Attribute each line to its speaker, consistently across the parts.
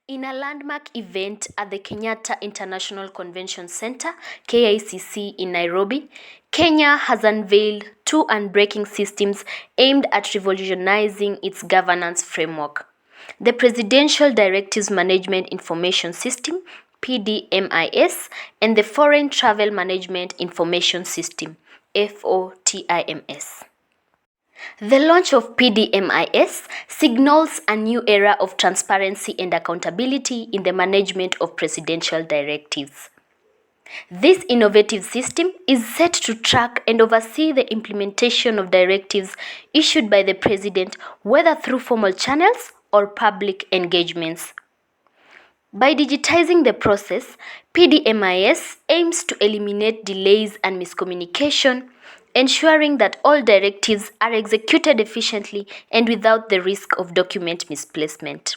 Speaker 1: In a landmark event at the Kenyatta International Convention Center, KICC in Nairobi, Kenya has unveiled two unbreaking systems aimed at revolutionizing its governance framework. The Presidential Directives Management Information System, PDMIS, and the Foreign Travel Management Information System, FOTIMS. The launch of PDMIS signals a new era of transparency and accountability in the management of presidential directives. This innovative system is set to track and oversee the implementation of directives issued by the president, whether through formal channels or public engagements. By digitizing the process, PDMIS aims to eliminate delays and miscommunication, ensuring that all directives are executed efficiently and without the risk of document misplacement.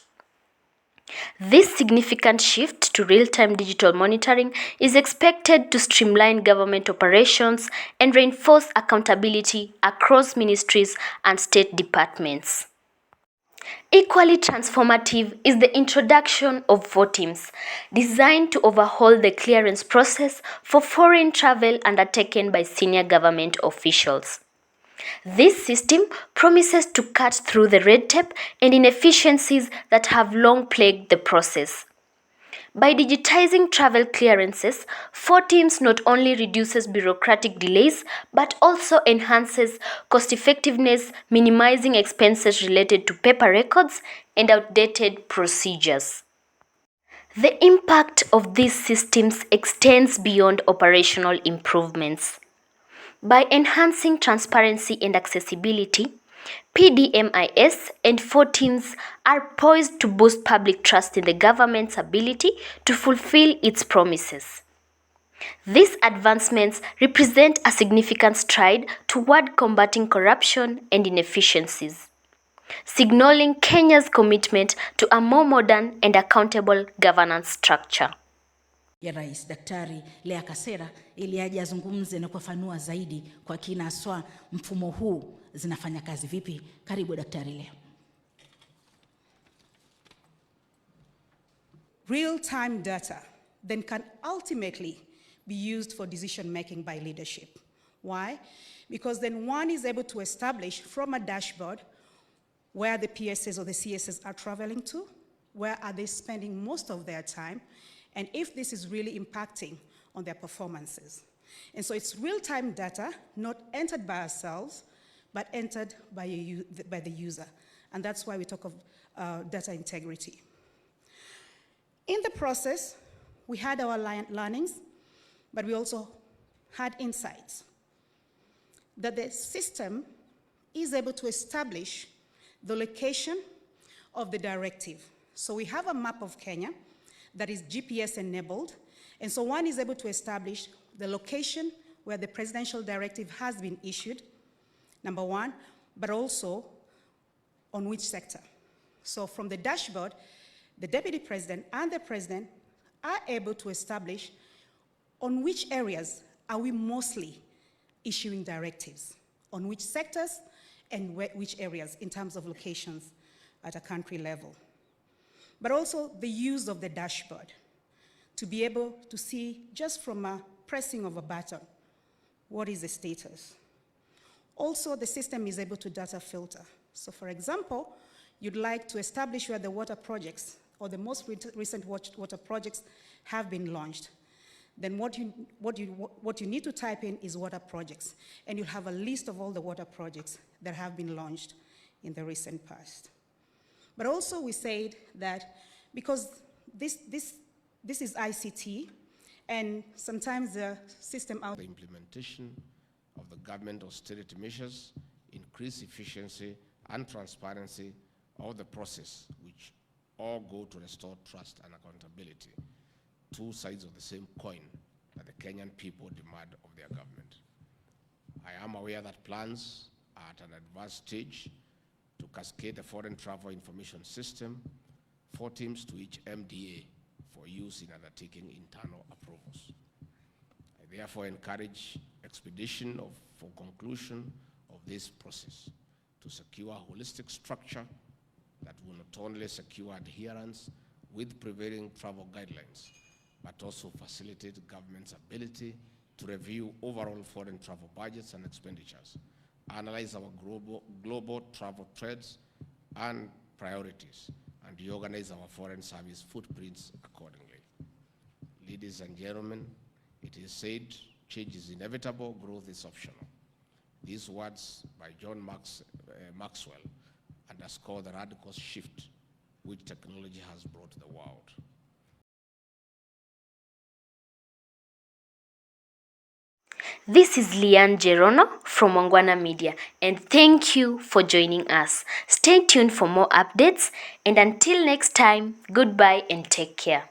Speaker 1: This significant shift to real-time digital monitoring is expected to streamline government operations and reinforce accountability across ministries and state departments. Equally transformative is the introduction of FOTIMS, designed to overhaul the clearance process for foreign travel undertaken by senior government officials. This system promises to cut through the red tape and inefficiencies that have long plagued the process. By digitizing travel clearances, FOTIMS not only reduces bureaucratic delays but also enhances cost-effectiveness, minimizing expenses related to paper records and outdated procedures. The impact of these systems extends beyond operational improvements. By enhancing transparency and accessibility, PDMIS and FOTIMS are poised to boost public trust in the government's ability to fulfill its promises. These advancements represent a significant stride toward combating corruption and inefficiencies, signaling Kenya's commitment to a more modern and accountable governance structure.
Speaker 2: Ya Rais Daktari Lea Kasera ili aje azungumze na kufafanua zaidi kwa kina haswa mfumo huu zinafanya kazi vipi. Karibu Daktari Lea.
Speaker 3: Real-time data then can ultimately be used for decision making by leadership. Why? Because then one is able to establish from a dashboard where the PSS or the CSS are traveling to, where are they spending most of their time, and if this is really impacting on their performances. And so it's real-time data, not entered by ourselves, but entered by the user. And that's why we talk of data integrity. In the process, we had our learnings, but we also had insights that the system is able to establish the location of the directive. So we have a map of Kenya that is GPS enabled, and so one is able to establish the location where the presidential directive has been issued, number one, but also on which sector. So from the dashboard, the deputy president and the president are able to establish on which areas are we mostly issuing directives, on which sectors and which areas in terms of locations at a country level. But also the use of the dashboard to be able to see just from a pressing of a button, what is the status? Also, the system is able to data filter. So for example, you'd like to establish where the water projects or the most recent water projects have been launched. Then what you need to type in is water projects, and you'll have a list of all the water projects that have been launched in the recent past. But also we said that because this is ICT, and sometimes the system out.
Speaker 4: The implementation of the government austerity measures increase efficiency and transparency of the process, which all go to restore trust and accountability, two sides of the same coin that the Kenyan people demand of their government. I am aware that plans are at an advanced stage to cascade the foreign travel information system, FOTIMS, to each MDA for use in undertaking internal approvals. I therefore encourage expedition for conclusion of this process to secure a holistic structure that will not only secure adherence with prevailing travel guidelines, but also facilitate government's ability to review overall foreign travel budgets and expenditures, analyze our global travel trends and priorities, and reorganize our foreign service footprints accordingly. Ladies and gentlemen, it is said, change is inevitable, growth is optional. These words by John Maxwell underscore the radical shift which technology has brought to the world.
Speaker 1: This is Liane Jerono from Wangwana Media, and thank you for joining us. Stay tuned for more updates, and until next time, goodbye and take care.